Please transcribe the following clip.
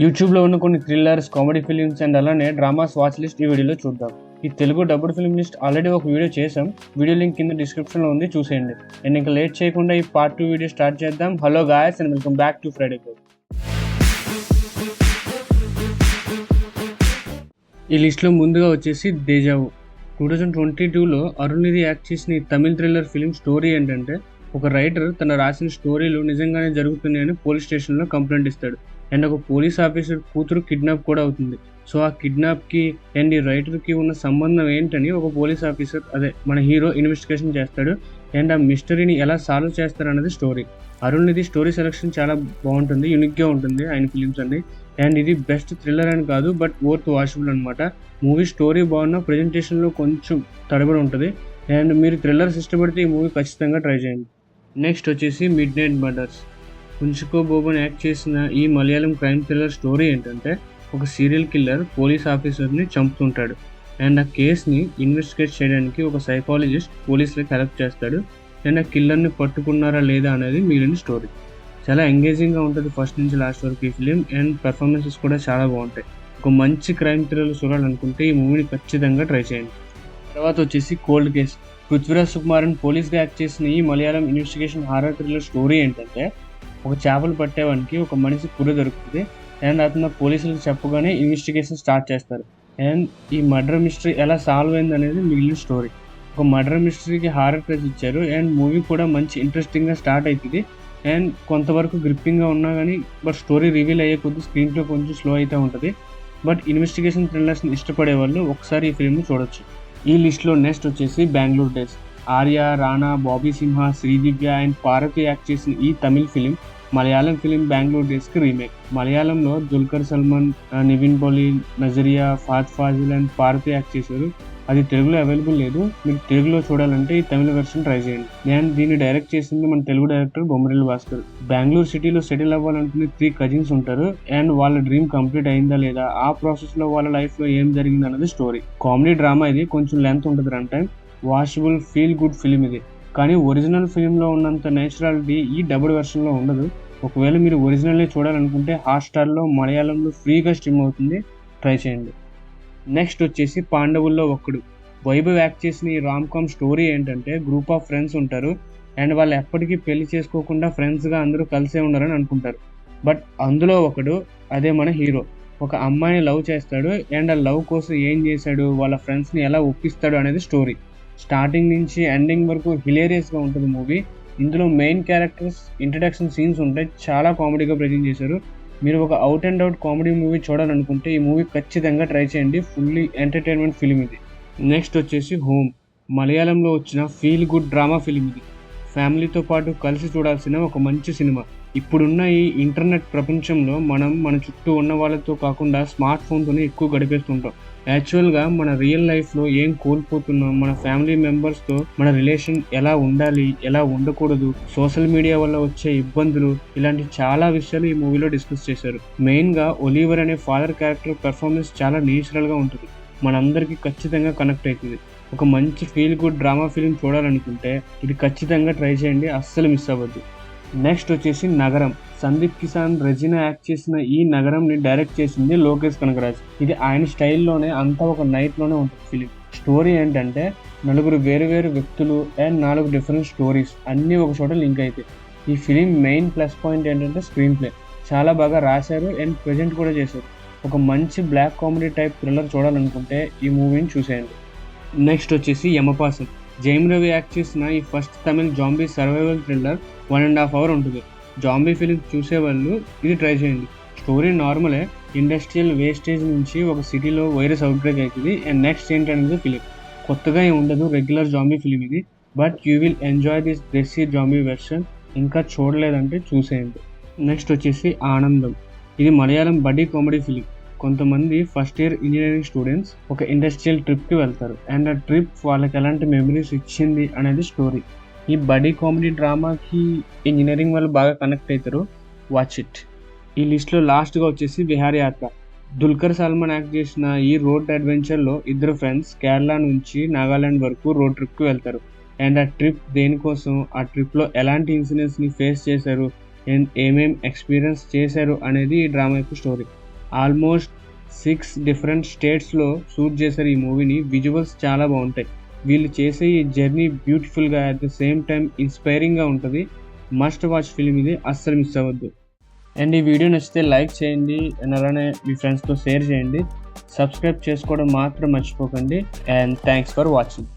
యూట్యూబ్లో ఉన్న కొన్ని థ్రిల్లర్స్, కామెడీ ఫిలిమ్స్ అండ్ అలానే డ్రామాస్ వాచ్ లిస్ట్ ఈ వీడియోలో చూద్దాం. ఈ Telugu dubbed film list already ఒక వీడియో చేసాం. వీడియో లింక్ కింద డిస్క్రిప్షన్లో ఉంది, చూసేయండి. అండ్ ఇంకా లేట్ చేయకుండా ఈ పార్ట్ 2 వీడియో స్టార్ట్ చేద్దాం. Hello guys and welcome back to Friday code. ఈ లిస్ట్లో ముందుగా వచ్చేసి దేజావు. 2022లో అరుణిధి యాక్ట్ చేసిన ఈ తమిళ్ థ్రిల్లర్ ఫిలిం స్టోరీ ఏంటంటే, ఒక రైటర్ తన రాసిన స్టోరీలు నిజంగానే జరుగుతున్నాయని పోలీస్ స్టేషన్లో కంప్లైంట్ ఇస్తాడు. అండ్ ఒక పోలీస్ ఆఫీసర్ కూతురు కిడ్నాప్ కూడా అవుతుంది. సో ఆ కిడ్నాప్కి అండ్ ఈ రైటర్కి ఉన్న సంబంధం ఏంటని ఒక పోలీస్ ఆఫీసర్, అదే మన హీరో, ఇన్వెస్టిగేషన్ చేస్తాడు. అండ్ ఆ మిస్టరీని ఎలా సాల్వ్ చేస్తారన్నది స్టోరీ. అరుణ్నిధి స్టోరీ సెలెక్షన్ చాలా బాగుంటుంది, యూనిక్గా ఉంటుంది ఆయన ఫిలిమ్స్ అన్ని. అండ్ ఇది బెస్ట్ థ్రిల్లర్ అని కాదు, బట్ వర్త్ వాచబుల్ అనమాట. మూవీ స్టోరీ బాగున్నా ప్రెజెంటేషన్లో కొంచెం తడబడి ఉంటుంది. అండ్ మీరు థ్రిల్లర్స్ ఇష్టపడితే ఈ మూవీ ఖచ్చితంగా ట్రై చేయండి. నెక్స్ట్ వచ్చేసి midnight murders. Kunchacko Boban act చేసిన ఈ మలయాళం క్రైమ్ థ్రిల్లర్ స్టోరీ ఏంటంటే, ఒక సీరియల్ కిల్లర్ పోలీస్ ఆఫీసర్ని చంపుతుంటాడు. అండ్ ఆ కేస్ని ఇన్వెస్టిగేట్ చేయడానికి ఒక సైకాలజిస్ట్ పోలీసులకు హెల్ప్ చేస్తాడు. అండ్ ఆ కిల్లర్ని పట్టుకున్నారా లేదా అనేది మిగిలిన స్టోరీ. చాలా ఎంగేజింగ్గా ఉంటుంది ఫస్ట్ నుంచి లాస్ట్ వరకు ఈ ఫిలిం. అండ్ పెర్ఫార్మెన్సెస్ కూడా చాలా బాగుంటాయి. ఒక మంచి క్రైమ్ థ్రిల్లర్ చూడాలనుకుంటే ఈ మూవీని ఖచ్చితంగా ట్రై చేయండి. తర్వాత వచ్చేసి కోల్డ్ కేస్. పృథ్వీరాజ్ సుకుమారన్ పోలీస్గా యాక్ట్ చేసిన ఈ Malayalam investigation horror thriller story ఏంటంటే, ఒక చేపలు పట్టేవానికి ఒక మనిషి పుర్రె దొరుకుతుంది. అండ్ అతను పోలీసులకు చెప్పగానే ఇన్వెస్టిగేషన్ స్టార్ట్ చేస్తారు. అండ్ ఈ మర్డర్ మిస్టరీ ఎలా సాల్వ్ అయింది అనేది మిగిలిన స్టోరీ. ఒక మర్డర్ మిస్టరీకి హారర్ ప్రైజ్ ఇచ్చారు. అండ్ మూవీ కూడా మంచి ఇంట్రెస్టింగ్గా స్టార్ట్ అవుతుంది. అండ్ కొంతవరకు గ్రిప్పింగ్గా ఉన్నా కానీ, బట్ స్టోరీ రివీల్ అయ్యే కొద్ది స్క్రీన్ ప్లే కొంచెం స్లో అయితే ఉంటుంది. బట్ ఇన్వెస్టిగేషన్ థ్రిల్లర్స్ని ఇష్టపడే వాళ్ళు ఒకసారి ఈ ఫిల్మ్ని చూడొచ్చు. ఈ లిస్ట్లో నెక్స్ట్ వచ్చేసి Bengaluru days. Arya, Rana, Bobby Simha, Sridivya and Parvathi act చేసిన ఈ తమిళ్ ఫిలిం మలయాళం ఫిలిం బెంగళూరు డేస్కి రీమేక్. మలయాళంలో దుల్కర్ సల్మాన్, నివిన్ పోలి, నజరియా, ఫాత్ ఫాజిల్ అండ్ పార్వతి యాక్ట్ చేశారు. అది తెలుగులో అవైలబుల్ లేదు. మీరు తెలుగులో చూడాలంటే ఈ తమిళ వెర్షన్ ట్రై చేయండి. నేను దీన్ని డైరెక్ట్ చేసింది మన తెలుగు డైరెక్టర్ బొమ్మరిల్లు భాస్కర్. బెంగళూరు సిటీలో సెటిల్ అవ్వాలనుకునే 3 కజిన్స్ ఉంటారు. అండ్ వాళ్ళ డ్రీమ్ కంప్లీట్ అయిందా లేదా, ఆ ప్రాసెస్లో వాళ్ళ లైఫ్లో ఏం జరిగింది అన్నది స్టోరీ. కామెడీ డ్రామా ఇది, కొంచెం లెంత్ ఉంటుంది run time. Watchable feel good film ఇది. కానీ ఒరిజినల్ ఫిలింలో ఉన్నంత నేచురాలిటీ ఈ డబుడ్ వెర్షన్లో ఉండదు. ఒకవేళ మీరు ఒరిజినల్లే చూడాలనుకుంటే హాట్స్టార్లో మలయాళంలో ఫ్రీగా స్ట్రీమ్ అవుతుంది, ట్రై చేయండి. నెక్స్ట్ వచ్చేసి పాండవుల్లో ఒక్కడు. వైభవ్ యాక్ట్ చేసిన ఈ రామ్ కామ్ స్టోరీ ఏంటంటే, గ్రూప్ ఆఫ్ ఫ్రెండ్స్ ఉంటారు. అండ్ వాళ్ళు ఎప్పటికీ పెళ్లి చేసుకోకుండా ఫ్రెండ్స్గా అందరూ కలిసే ఉన్నారని అనుకుంటారు. బట్ అందులో ఒకడు, అదే మన హీరో, ఒక అమ్మాయిని లవ్ చేస్తాడు. అండ్ ఆ లవ్ కోసం ఏం చేశాడు, వాళ్ళ ఫ్రెండ్స్ని ఎలా ఒప్పిస్తాడు అనేది స్టోరీ. స్టార్టింగ్ నుంచి ఎండింగ్ వరకు హిలేరియస్గా ఉంటుంది మూవీ. ఇందులో మెయిన్ క్యారెక్టర్స్ ఇంట్రడక్షన్ సీన్స్ ఉంటాయి, చాలా కామెడీగా ప్రజెంట్ చేశారు. మీరు ఒక out and out comedy movie చూడాలనుకుంటే ఈ మూవీ ఖచ్చితంగా ట్రై చేయండి. ఫుల్లీ ఎంటర్టైన్మెంట్ ఫిలిం ఇది. నెక్స్ట్ వచ్చేసి హోమ్. మలయాళంలో వచ్చిన ఫీల్ గుడ్ డ్రామా ఫిలిం ఇది. ఫ్యామిలీతో పాటు కలిసి చూడాల్సిన ఒక మంచి సినిమా. ఇప్పుడున్న ఈ ఇంటర్నెట్ ప్రపంచంలో మనం మన చుట్టూ ఉన్న వాళ్ళతో కాకుండా స్మార్ట్ ఫోన్తోనే ఎక్కువ గడిపేస్తుంటాం. యాక్చువల్గా మన రియల్ లైఫ్లో ఏం కోల్పోతున్నాం, మన ఫ్యామిలీ మెంబర్స్తో మన రిలేషన్ ఎలా ఉండాలి, ఎలా ఉండకూడదు, సోషల్ మీడియా వల్ల వచ్చే ఇబ్బందులు, ఇలాంటి చాలా విషయాలు ఈ మూవీలో డిస్కస్ చేశారు. మెయిన్గా ఒలివర్ అనే ఫాదర్ క్యారెక్టర్ పెర్ఫార్మెన్స్ చాలా నేచురల్గా ఉంటుంది, మనందరికీ ఖచ్చితంగా కనెక్ట్ అవుతుంది. ఒక మంచి ఫీల్ గుడ్ డ్రామా ఫిలిం చూడాలనుకుంటే ఇది ఖచ్చితంగా ట్రై చేయండి, అస్సలు మిస్ అవ్వద్దు. నెక్స్ట్ వచ్చేసి నగరం. సందీప్ కిసాన్, రెజినా యాక్ట్ చేసిన ఈ నగరంని డైరెక్ట్ చేసింది లోకేష్ కనగరాజ్. ఇది ఆయన స్టైల్లోనే, అంతా ఒక నైట్లోనే ఉంటుంది ఫిలిం. స్టోరీ ఏంటంటే, 4 వేరు వేరు వ్యక్తులు అండ్ 4 డిఫరెంట్ స్టోరీస్ అన్నీ ఒక చోట లింక్ అవుతాయి. ఈ ఫిలిం మెయిన్ ప్లస్ పాయింట్ ఏంటంటే స్క్రీన్ ప్లే చాలా బాగా రాశారు అండ్ ప్రజెంట్ కూడా చేశారు. ఒక మంచి బ్లాక్ కామెడీ టైప్ థ్రిల్లర్ చూడాలనుకుంటే ఈ మూవీని చూసేయండి. నెక్స్ట్ వచ్చేసి యమపాసం. జైమ్ రవి యాక్ట్ చేసిన ఈ first Tamil zombie survival thriller 1.5 hours ఉంటుంది. జాంబీ ఫిలిం చూసేవాళ్ళు ఇది ట్రై చేయండి. స్టోరీ నార్మలే, ఇండస్ట్రియల్ వేస్టేజ్ నుంచి ఒక సిటీలో వైరస్ అవుట్బ్రేక్ అవుతుంది. అండ్ నెక్స్ట్ ఏంటనేది ఫిలిం కొత్తగా ఏమి ఉండదు, రెగ్యులర్ జాంబీ ఫిలిం ఇది. But you will enjoy this desi zombie version. ఇంకా చూడలేదంటే చూసేయండి. నెక్స్ట్ వచ్చేసి ఆనందం. ఇది మలయాళం బడ్డీ కామెడీ ఫిలిం. కొంతమంది ఫస్ట్ ఇయర్ ఇంజనీరింగ్ స్టూడెంట్స్ ఒక ఇండస్ట్రియల్ ట్రిప్కి వెళ్తారు. అండ్ ఆ ట్రిప్ వాళ్ళకి ఎలాంటి మెమరీస్ ఇచ్చింది అనేది స్టోరీ. ఈ బడ్డీ కామెడీ డ్రామాకి ఇంజనీరింగ్ వాళ్ళు బాగా కనెక్ట్ అవుతారు, వాచ్ ఇట్. ఈ లిస్ట్లో లాస్ట్గా వచ్చేసి విహారయాత్ర. దుల్కర్ సల్మాన్ యాక్ట్ చేసిన ఈ రోడ్ అడ్వెంచర్లో 2 ఫ్రెండ్స్ కేరళ నుంచి నాగాలాండ్ వరకు రోడ్ ట్రిప్కి వెళ్తారు. అండ్ ఆ ట్రిప్ దేనికోసం, ఆ ట్రిప్లో ఎలాంటి ఇన్సిడెంట్స్ని ఫేస్ చేశారు అండ్ ఏమేం ఎక్స్పీరియన్స్ చేశారు అనేది ఈ డ్రామా యొక్క స్టోరీ. ఆల్మోస్ట్ 6 డిఫరెంట్ స్టేట్స్లో షూట్ చేశారు ఈ మూవీని. విజువల్స్ చాలా బాగుంటాయి. వీళ్ళు చేసే ఈ జర్నీ బ్యూటిఫుల్గా అట్ ద సేమ్ టైం ఇన్స్పైరింగ్గా ఉంటుంది. మస్ట్ వాచ్ ఫిలిం ఇది, అస్సలు మిస్ అవ్వద్దు. అండ్ ఈ వీడియో నచ్చితే లైక్ చేయండి అండ్ అలానే మీ ఫ్రెండ్స్తో షేర్ చేయండి. సబ్స్క్రైబ్ చేసుకోవడం మాత్రం మర్చిపోకండి. And thanks for watching.